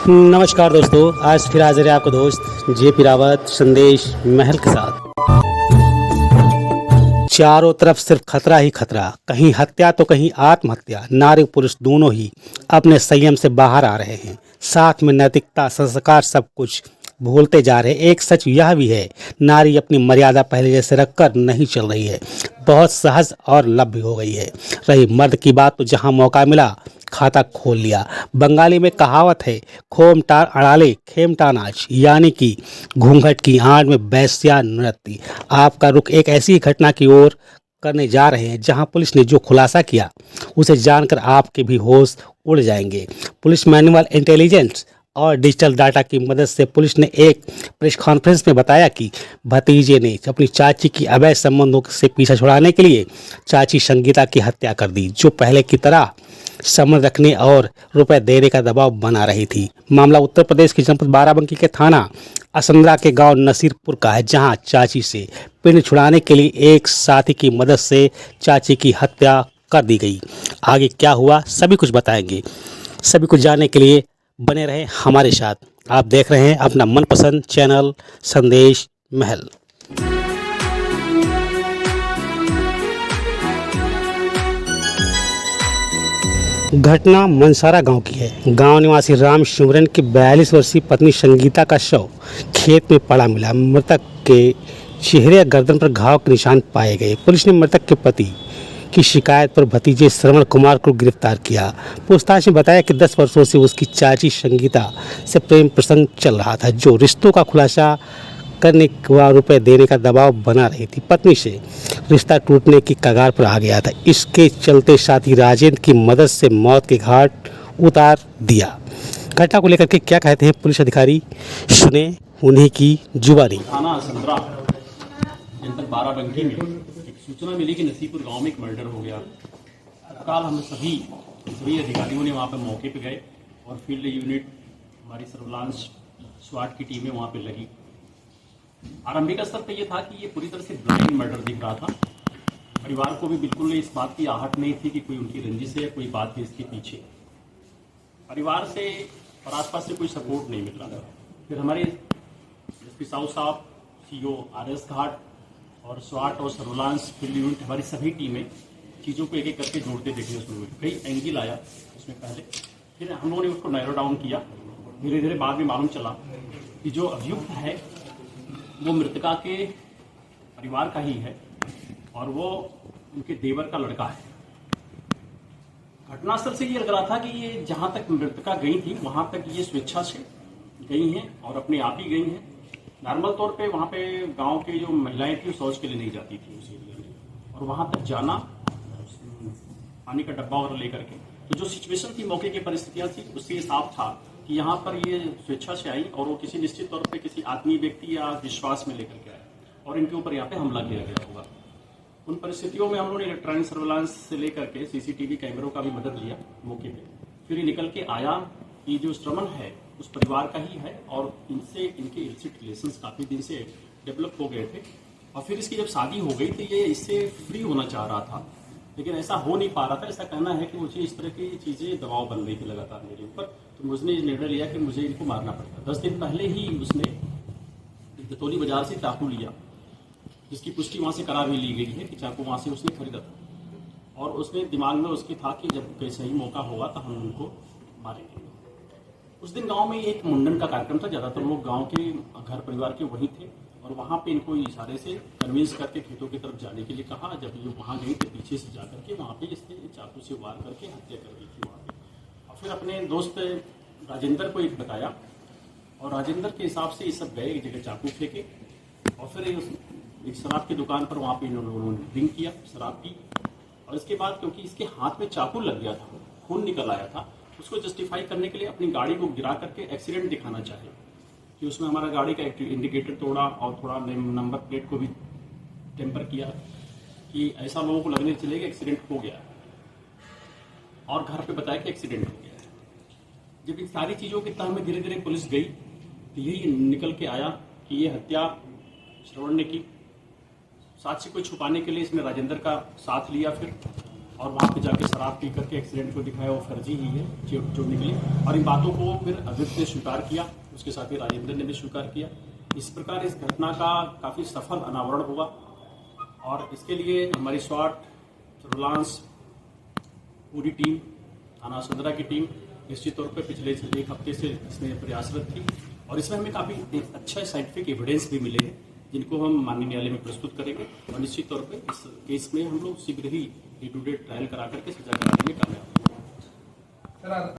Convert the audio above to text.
नमस्कार दोस्तों, आज फिर हाजिर है आपका दोस्त जेपी रावत संदेश महल के साथ। चारों तरफ सिर्फ खतरा ही खतरा, कहीं हत्या तो कहीं आत्महत्या। नारी पुरुष दोनों ही अपने संयम से बाहर आ रहे हैं, साथ में नैतिकता संस्कार सब कुछ भूलते जा रहे हैं। एक सच यह भी है, नारी अपनी मर्यादा पहले जैसे रखकर नहीं चल रही है, बहुत सहज और लभ्य हो गई है। रही मर्द की बात, तो जहां मौका मिला खाता खोल लिया। बंगाली में कहावत है, खोमटार अड़ाले खेमटा नाच, यानी कि घूंघट की आड़ में बेस्या नृत्य। आपका रुख एक ऐसी घटना की ओर करने जा रहे हैं जहां पुलिस ने जो खुलासा किया उसे जानकर आपके भी होश उड़ जाएंगे। पुलिस मैनुअल इंटेलिजेंस और डिजिटल डाटा की मदद से पुलिस ने एक प्रेस कॉन्फ्रेंस में बताया कि भतीजे ने अपनी चाची की अवैध संबंधों से पीछा छुड़ाने के लिए चाची संगीता की हत्या कर दी, जो पहले की तरह संबंध रखने और रुपए देने का दबाव बना रही थी। मामला उत्तर प्रदेश के जनपद बाराबंकी के थाना असंद्रा के गांव नसीरपुर का है, जहां चाची से पिंड छुड़ाने के लिए एक साथी की मदद से चाची की हत्या कर दी गई। आगे क्या हुआ सभी कुछ बताएंगे। सभी कुछ जानने के लिए बने रहे हमारे साथ। आप देख रहे हैं अपना मनपसंद चैनल संदेश महल। घटना मनसारा गांव की है। गांव निवासी राम शिमरन की 42 वर्षीय पत्नी संगीता का शव खेत में पड़ा मिला। मृतक के चेहरे या गर्दन पर घाव के निशान पाए गए। पुलिस ने मृतक के पति की शिकायत पर भतीजे श्रवण कुमार को गिरफ्तार किया। पूछताछ में बताया कि 10 वर्षों से उसकी चाची संगीता से प्रेम प्रसंग चल रहा था, जो रिश्तों का खुलासा करने व रुपए देने का दबाव बना रही थी। पत्नी से रिश्ता टूटने की कगार पर आ गया था। इसके चलते साथी राजेंद्र की मदद से मौत के घाट उतार दिया। घटना को लेकर के क्या कहते हैं पुलिस अधिकारी, सुने उन्हीं की जुबानी। थाना असंद्रा जनपद बाराबंकी में एक सूचना मिली कि नसीपुर गांव में एक मर्डर हो गया। तत्काल हम सभी अधिकारियों ने वहां पर मौके पर गए और फील्ड यूनिट, हमारी सर्विलांस स्वाट की टीमें वहां पर लगी। आरंभिक स्तर पर यह था कि ये पूरी तरह से ब्लाइंड मर्डर दिख रहा था। परिवार को भी बिल्कुल इस बात की आहट नहीं थी कि कोई उनकी रंजिश है या कोई बात है इसके पीछे। परिवार से और आसपास से कोई सपोर्ट नहीं मिल रहा था। फिर हमारे एसपी साहू साहब, सीओ आरएस घाट और स्वाट और सर्विलांस फील्ड यूनिट, हमारी सभी टीमें चीज़ों को एक एक करके जोड़ते देखे। उसमें कई एंगल आया उसमें पहले, फिर हम लोगों ने उसको नैरो डाउन किया। धीरे धीरे बाद में मालूम चला कि जो अभियुक्त है वो मृतका के परिवार का ही है और वो उनके देवर का लड़का है। घटनास्थल से ये लग रहा था कि ये जहां तक मृतका गई थी वहां तक ये स्वेच्छा से गई हैं और अपने आप ही गई हैं। नॉर्मल तौर पे वहां पे गांव के जो महिलाएं थी वो शौच के लिए नहीं जाती थी उस एरिया में, और वहां तक जाना पानी का डब्बा और लेकर के, तो जो सिचुएशन थी, मौके की परिस्थितियां थी, उससे साफ था कि यहाँ पर ये स्वेच्छा से आई और वो किसी निश्चित तौर पे किसी आत्मीय व्यक्ति या विश्वास में लेकर के आए और इनके ऊपर यहाँ पे हमला किया गया होगा। उन परिस्थितियों में हम लोगों ने इलेक्ट्रॉनिक सर्विलांस से लेकर के सीसीटीवी कैमरों का भी मदद लिया मौके पे। फिर ये निकल के आया कि जो श्रवण है उस परिवार का ही है और इनसे इनके इलिसिट रिलेशंस काफी दिन से डेवलप हो गए थे। और फिर इसकी जब शादी हो गई तो ये इससे फ्री होना चाह रहा था, लेकिन ऐसा हो नहीं पा रहा था। ऐसा कहना है कि मुझे इस तरह की चीज़ें दबाव बन रही थी लगातार मेरे ऊपर, तो मुझे निर्णय लिया कि मुझे इनको मारना पड़ता। 10 दिन पहले ही उसने दतौली बाजार से चाकू लिया, जिसकी पुष्टि वहाँ से करा भी ली गई है कि चाकू वहाँ से उसने खरीदा था और उसने दिमाग में उसकी था कि जब कोई सही मौका होगा तो हम उनको मारेंगे। उस दिन गाँव में एक मुंडन का कार्यक्रम था। ज़्यादातर लोग गाँव के घर परिवार के वहीं थे और वहाँ पे इनको इशारे से कन्विंस करके खेतों की तरफ जाने के लिए कहा। जब ये वहाँ गई तो पीछे से जाकर के वहाँ पे इसने चाकू से वार करके हत्या कर दी थी वहाँ पे। और फिर अपने दोस्त राजेंद्र को एक बताया और राजेंद्र के हिसाब से ये सब गए, एक जगह चाकू फेंके और फिर एक शराब की दुकान पर वहाँ पे इन्होंने ड्रिंक किया, शराब पी। और इसके बाद क्योंकि इसके हाथ में चाकू लग गया था, खून निकल आया था, उसको जस्टिफाई करने के लिए अपनी गाड़ी को गिरा करके एक्सीडेंट दिखाना चाहे कि उसमें हमारा गाड़ी का इंडिकेटर तोड़ा और थोड़ा नंबर प्लेट को भी टेम्पर किया कि ऐसा लोगों को लगने चलेगा एक्सीडेंट हो गया, और घर पे बताया कि एक्सीडेंट हो गया है। जब इन सारी चीज़ों की तह में धीरे धीरे पुलिस गई तो यही निकल के आया कि ये हत्या श्रवण ने की। साक्ष्य को छुपाने के लिए इसने राजेंद्र का साथ लिया। फिर और वहाँ पे जाके शराब पी करके एक्सीडेंट को दिखाया वो फर्जी ही है जो निकली। और इन बातों को फिर अभियुक्त ने स्वीकार किया, उसके साथ ही राजेंद्र ने भी स्वीकार किया। इस प्रकार इस घटना का काफ़ी सफल अनावरण हुआ और इसके लिए हमारी स्वाट, सर्विलांस, पूरी टीम, थाना सदरा की टीम निश्चित तौर पे पिछले 1 हफ्ते से इसमें प्रयासरत थी और इसमें हमें काफ़ी अच्छा साइंटिफिक एविडेंस भी मिले हैं जिनको हम माननीय न्यायालय में प्रस्तुत करेंगे और निश्चित तौर पे इस केस में हम लोग शीघ्र ही डे टू डे ट्रायल करा करके सजा कराने में कामयाब होंगे।